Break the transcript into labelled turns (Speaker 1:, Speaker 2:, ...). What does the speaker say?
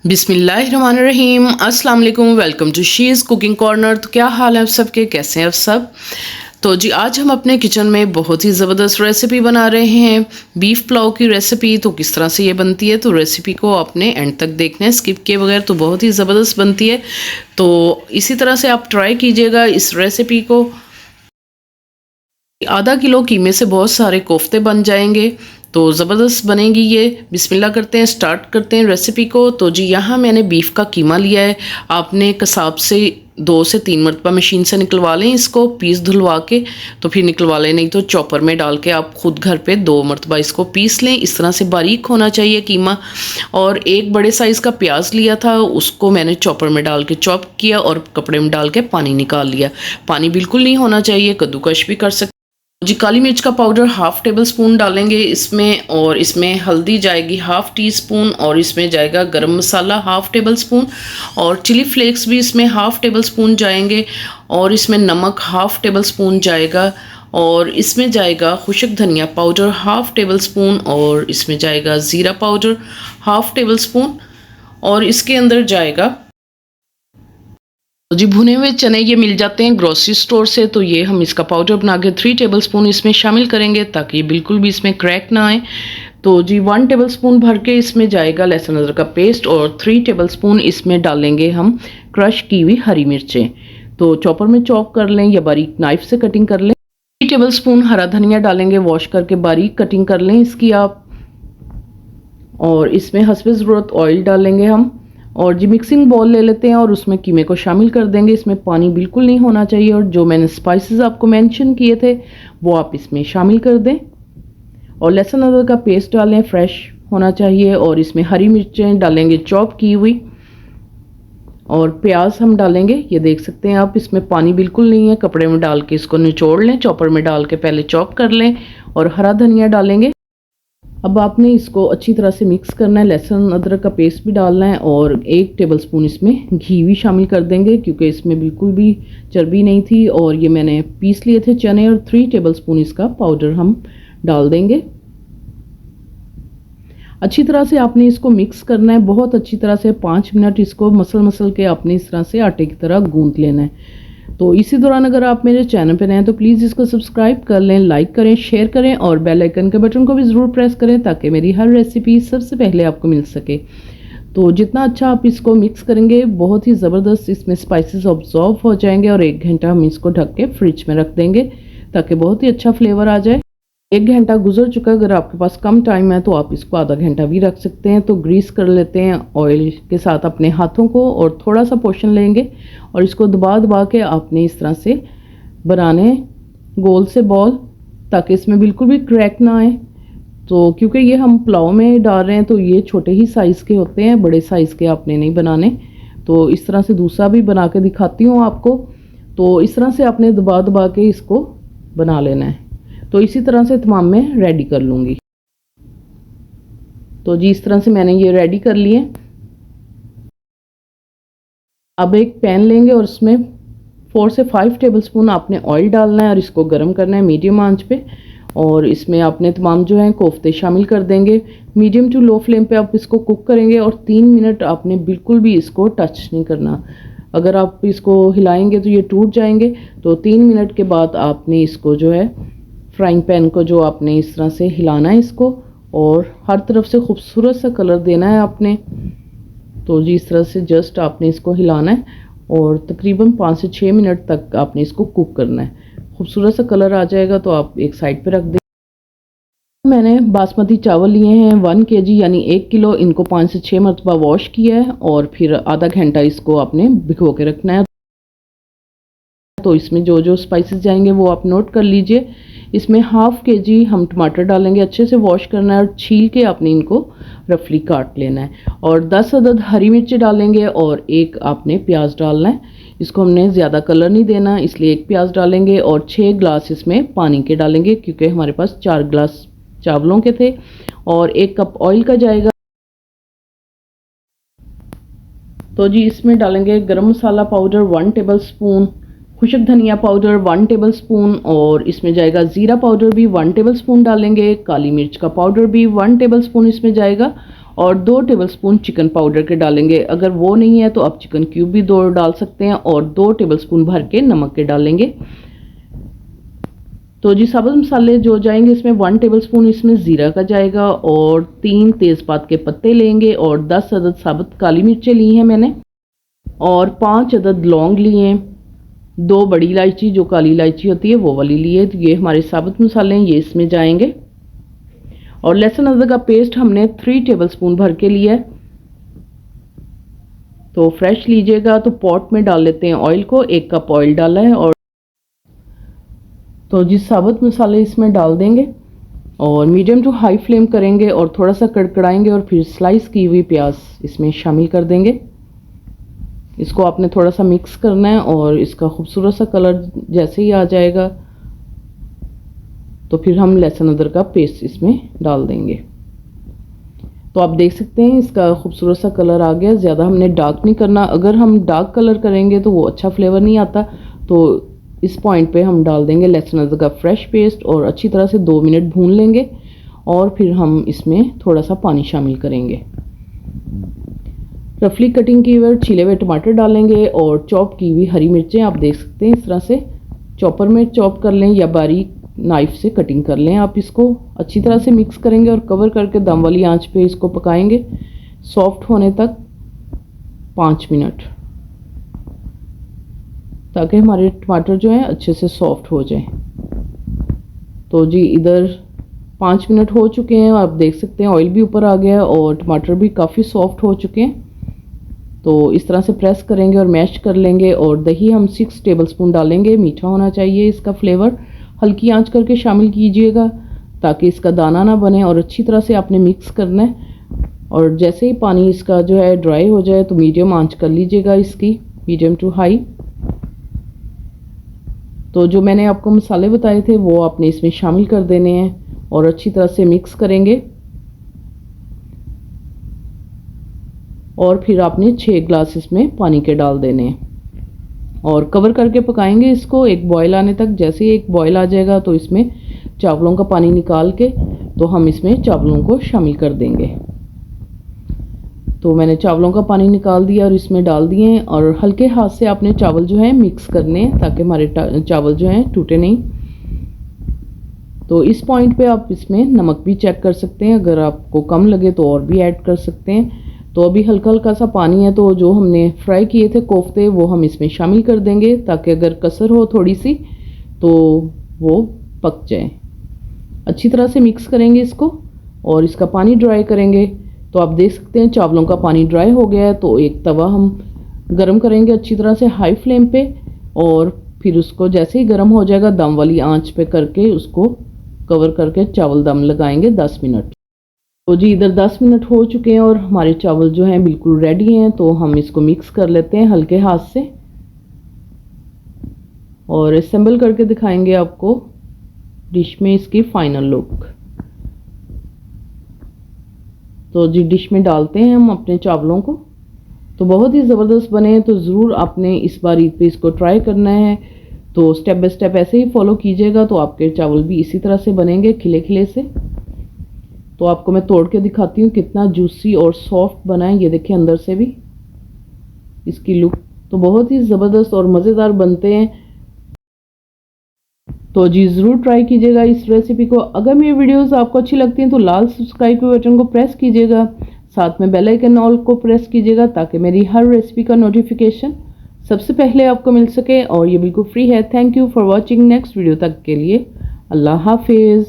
Speaker 1: बिस्मिल्लाहिर्रहमानिर्रहीम। अस्सलाम वालेकुम। Welcome to she's cooking corner. तो क्या हाल है आप सबके, कैसे हैं आप सब? तो जी आज हम अपने किचन में बहुत ही ज़बरदस्त रेसिपी बना रहे हैं, बीफ पुलाव की रेसिपी। तो किस तरह से ये बनती है, तो रेसिपी को आपने एंड तक देखना है स्किप किए बगैर। तो बहुत ही ज़बरदस्त बनती है। तो इसी तरह से आप ट्राई कीजिएगा इस रेसिपी को। आधा किलो कीमे से बहुत सारे कोफ्ते बन जाएंगे, तो ज़बरदस्त बनेगी ये। बिस्मिल्लाह करते हैं, स्टार्ट करते हैं रेसिपी को। तो जी यहाँ मैंने बीफ का कीमा लिया है। आपने कसाब से 2 से 3 मरतबा मशीन से निकलवा लें इसको, पीस धुलवा के तो फिर निकलवा लें, नहीं तो चॉपर में डाल के आप खुद घर पे 2 मरतबा इसको पीस लें। इस तरह से बारीक होना चाहिए कीमा। और एक बड़े साइज़ का प्याज लिया था, उसको मैंने चॉपर में डाल के चॉप किया और कपड़े में डाल के पानी निकाल लिया। पानी बिल्कुल नहीं होना चाहिए, कद्दूकश भी कर सकते जी। काली मिर्च का पाउडर हाफ टेबल स्पून डालेंगे इसमें, और इसमें हल्दी जाएगी हाफ टी स्पून, और इसमें जाएगा गरम मसाला हाफ टेबल स्पून, और चिली फ्लेक्स भी इसमें हाफ टेबल स्पून जाएंगे, और इसमें नमक हाफ टेबल स्पून जाएगा, और इसमें जाएगा खुशक धनिया पाउडर हाफ टेबल स्पून, और इसमें जाएगा ज़ीरा पाउडर हाफ टेबल स्पून, और इसके अंदर जाएगा जी भुने हुए चने। ये मिल जाते हैं ग्रोसरी स्टोर से। तो ये हम इसका पाउडर बना के 3 टेबल स्पून इसमें शामिल करेंगे, ताकि बिल्कुल भी इसमें क्रैक ना आए। तो जी 1 टेबल स्पून भर के इसमें जाएगा लहसुन अदरक का पेस्ट, और 3 टेबल स्पून इसमें डालेंगे हम क्रश की हुई हरी मिर्चें। तो चॉपर में चॉप कर लें या बारीक नाइफ से कटिंग कर लें। 3 टेबल स्पून हरा धनिया डालेंगे, वॉश करके बारीक कटिंग कर लें इसकी आप। और इसमें हस्बे ज़रूरत ऑयल डालेंगे हम। और जी मिक्सिंग बाउल ले लेते हैं और उसमें कीमे को शामिल कर देंगे। इसमें पानी बिल्कुल नहीं होना चाहिए, और जो मैंने स्पाइसेस आपको मेंशन किए थे वो आप इसमें शामिल कर दें। और लहसुन अदरक का पेस्ट डालें, फ्रेश होना चाहिए। और इसमें हरी मिर्चें डालेंगे चॉप की हुई, और प्याज हम डालेंगे। ये देख सकते हैं आप, इसमें पानी बिल्कुल नहीं है। कपड़े में डाल के इसको निचोड़ लें, चॉपर में डाल के पहले चॉप कर लें, और हरा धनिया डालेंगे। अब आपने इसको अच्छी तरह से मिक्स करना है। लहसुन अदरक का पेस्ट भी डालना है, और 1 टेबल स्पून इसमें घी भी शामिल कर देंगे, क्योंकि इसमें बिल्कुल भी चर्बी नहीं थी। और ये मैंने पीस लिए थे चने, और 3 टेबल स्पून इसका पाउडर हम डाल देंगे। अच्छी तरह से आपने इसको मिक्स करना है, बहुत अच्छी तरह से 5 मिनट इसको मसल के आपने इस तरह से आटे की तरह गूंथ लेना है। तो इसी दौरान अगर आप मेरे चैनल पर नए हैं तो प्लीज़ इसको सब्सक्राइब कर लें, लाइक करें, शेयर करें, और बेल आइकन के बटन को भी ज़रूर प्रेस करें, ताकि मेरी हर रेसिपी सबसे पहले आपको मिल सके। तो जितना अच्छा आप इसको मिक्स करेंगे, बहुत ही ज़बरदस्त इसमें स्पाइसेस ऑब्जॉर्व हो जाएंगे। और 1 घंटा हम इसको ढक के फ्रिज में रख देंगे, ताकि बहुत ही अच्छा फ्लेवर आ जाए। 1 घंटा गुजर चुका, अगर आपके पास कम टाइम है तो आप इसको आधा घंटा भी रख सकते हैं। तो ग्रीस कर लेते हैं ऑयल के साथ अपने हाथों को, और थोड़ा सा पोर्शन लेंगे और इसको दबा के आपने इस तरह से बनाने गोल से बॉल, ताकि इसमें बिल्कुल भी क्रैक ना आए। तो क्योंकि ये हम पुलाव में डाल रहे हैं, तो ये छोटे ही साइज़ के होते हैं, बड़े साइज़ के आपने नहीं बनाने। तो इस तरह से दूसरा भी बना के दिखाती हूँ आपको। तो इस तरह से आपने दबा के इसको बना लेना है। तो इसी तरह से तमाम मैं रेडी कर लूँगी। तो जी इस तरह से मैंने ये रेडी कर लिए। अब एक पैन लेंगे और उसमें 4 से 5 टेबल स्पून आपने ऑयल डालना है, और इसको गर्म करना है मीडियम आंच पे। और इसमें आपने तमाम जो है कोफ्ते शामिल कर देंगे। मीडियम टू लो फ्लेम पे आप इसको कुक करेंगे, और 3 मिनट आपने बिल्कुल भी इसको टच नहीं करना। अगर आप इसको हिलाएंगे तो ये टूट जाएंगे। तो 3 मिनट के बाद आपने इसको जो है फ्राइंग पैन को जो आपने इस तरह से हिलाना है इसको, और हर तरफ से खूबसूरत सा कलर देना है आपने। तो जी इस तरह से जस्ट आपने इसको हिलाना है, और तकरीबन 5 से 6 मिनट तक आपने इसको कुक करना है। खूबसूरत सा कलर आ जाएगा तो आप एक साइड पे रख दें। मैंने बासमती चावल लिए हैं 1 kg, यानी 1 किलो। इनको 5 से 6 मरतबा वॉश किया है, और फिर आधा घंटा इसको आपने भिगो के रखना है। तो इसमें जो जो स्पाइसेस जाएंगे वो आप नोट कर लीजिए। इसमें हाफ kg हम टमाटर डालेंगे, अच्छे से वॉश करना है, और छील के आपने इनको रफली काट लेना है। और 10 अदद हरी मिर्ची डालेंगे, और 1 आपने प्याज डालना है। इसको हमने ज़्यादा कलर नहीं देना, इसलिए 1 प्याज डालेंगे, और 6 ग्लास इसमें पानी के डालेंगे, क्योंकि हमारे पास 4 ग्लास चावलों के थे। और 1 कप ऑयल का जाएगा। तो जी इसमें डालेंगे गरम मसाला पाउडर 1 टेबल स्पून, खुशक धनिया पाउडर 1 टेबल स्पून, और इसमें जाएगा ज़ीरा पाउडर भी 1 टेबल स्पून डालेंगे। काली मिर्च का पाउडर भी 1 टेबल स्पून इसमें जाएगा, और 2 टेबलस्पून चिकन पाउडर के डालेंगे। अगर वो नहीं है तो आप चिकन क्यूब भी 2 डाल सकते हैं और 2 टेबलस्पून भर के नमक के डालेंगे। तो जी साबुत मसाले जो जाएंगे इसमें 1 टेबलस्पून इसमें ज़ीरा का जाएगा और 3 तेज़पात के पत्ते लेंगे और 10 अदद साबुत काली मिर्चें ली हैं मैंने और 5 अदद लौंग लिए हैं, 2 बड़ी इलायची जो काली इलायची होती है वो वाली ली है। तो ये हमारे साबुत मसाले हैं, ये इसमें जाएंगे। और लहसुन अदरक का पेस्ट हमने 3 टेबलस्पून भर के लिया है। तो फ्रेश लीजिएगा। तो पॉट में डाल लेते हैं ऑयल को, 1 कप ऑयल डाला है और तो जी साबुत मसाले इसमें डाल देंगे और मीडियम टू हाई फ्लेम करेंगे और थोड़ा सा कड़कड़ाएंगे और फिर स्लाइस की हुई प्याज इसमें शामिल कर देंगे। इसको आपने थोड़ा सा मिक्स करना है और इसका खूबसूरत सा कलर जैसे ही आ जाएगा तो फिर हम लहसुन अदरक का पेस्ट इसमें डाल देंगे। तो आप देख सकते हैं इसका खूबसूरत सा कलर आ गया। ज़्यादा हमने डार्क नहीं करना, अगर हम डार्क कलर करेंगे तो वो अच्छा फ्लेवर नहीं आता। तो इस पॉइंट पे हम डाल देंगे लहसुन अदरक का फ्रेश पेस्ट और अच्छी तरह से 2 मिनट भून लेंगे और फिर हम इसमें थोड़ा सा पानी शामिल करेंगे। रफली कटिंग किए हुए छिले हुए टमाटर डालेंगे और चॉप की हुई हरी मिर्चें आप देख सकते हैं इस तरह से चॉपर में चॉप कर लें या बारीक नाइफ से कटिंग कर लें। आप इसको अच्छी तरह से मिक्स करेंगे और कवर करके दम वाली आंच पे इसको पकाएंगे सॉफ्ट होने तक 5 मिनट, ताकि हमारे टमाटर जो हैं अच्छे से सॉफ्ट हो जाएं। तो जी इधर 5 मिनट हो चुके हैं, आप देख सकते हैं ऑयल भी ऊपर आ गया है और टमाटर भी काफ़ी सॉफ्ट हो चुके हैं। तो इस तरह से प्रेस करेंगे और मैश कर लेंगे और दही हम 6 टेबलस्पून डालेंगे। मीठा होना चाहिए इसका फ्लेवर, हल्की आंच करके शामिल कीजिएगा ताकि इसका दाना ना बने और अच्छी तरह से आपने मिक्स करना है। और जैसे ही पानी इसका जो है ड्राई हो जाए तो मीडियम आंच कर लीजिएगा इसकी, मीडियम टू हाई। तो जो मैंने आपको मसाले बताए थे वो आपने इसमें शामिल कर देने हैं और अच्छी तरह से मिक्स करेंगे और फिर आपने 6 ग्लास इसमें पानी के डाल देने हैं और कवर करके पकाएंगे इसको एक बॉयल आने तक। जैसे ही एक बॉयल आ जाएगा तो इसमें चावलों का पानी निकाल के तो हम इसमें चावलों को शामिल कर देंगे। तो मैंने चावलों का पानी निकाल दिया और इसमें डाल दिए हैं और हल्के हाथ से आपने चावल जो है मिक्स करने हैं ताकि हमारे चावल जो हैं टूटे नहीं। तो इस पॉइंट पे आप इसमें नमक भी चेक कर सकते हैं, अगर आपको कम लगे तो और भी ऐड कर सकते हैं। तो अभी हल्का हल्का सा पानी है, तो जो हमने फ्राई किए थे कोफ्ते वो हम इसमें शामिल कर देंगे ताकि अगर कसर हो थोड़ी सी तो वो पक जाए। अच्छी तरह से मिक्स करेंगे इसको और इसका पानी ड्राई करेंगे। तो आप देख सकते हैं चावलों का पानी ड्राई हो गया है। तो एक तवा हम गरम करेंगे अच्छी तरह से हाई फ्लेम पे और फिर उसको जैसे ही गरम हो जाएगा दम वाली आंच पे करके उसको कवर करके चावल दम लगाएंगे 10 मिनट। तो जी इधर 10 मिनट हो चुके हैं और हमारे चावल जो हैं बिल्कुल रेडी हैं। तो हम इसको मिक्स कर लेते हैं हल्के हाथ से और असेंबल करके दिखाएंगे आपको डिश में इसकी फाइनल लुक। तो जी डिश में डालते हैं हम अपने चावलों को। तो बहुत ही ज़बरदस्त बने, तो ज़रूर आपने इस बार ईद पे इसको ट्राई करना है। तो स्टेप बाय स्टेप ऐसे ही फॉलो कीजिएगा तो आपके चावल भी इसी तरह से बनेंगे खिले खिले से। तो आपको मैं तोड़ के दिखाती हूँ कितना जूसी और सॉफ्ट बना है। ये देखिए अंदर से भी इसकी लुक तो बहुत ही ज़बरदस्त और मज़ेदार बनते हैं। तो जी ज़रूर ट्राई कीजिएगा इस रेसिपी को। अगर मेरी वीडियोस आपको अच्छी लगती हैं तो लाल सब्सक्राइब के बटन को प्रेस कीजिएगा, साथ में बेल आइकन ऑल को प्रेस कीजिएगा ताकि मेरी हर रेसिपी का नोटिफिकेशन सबसे पहले आपको मिल सके और ये बिल्कुल फ्री है। Thank you for watching. Next video तक के लिए अल्लाह हाफिज़।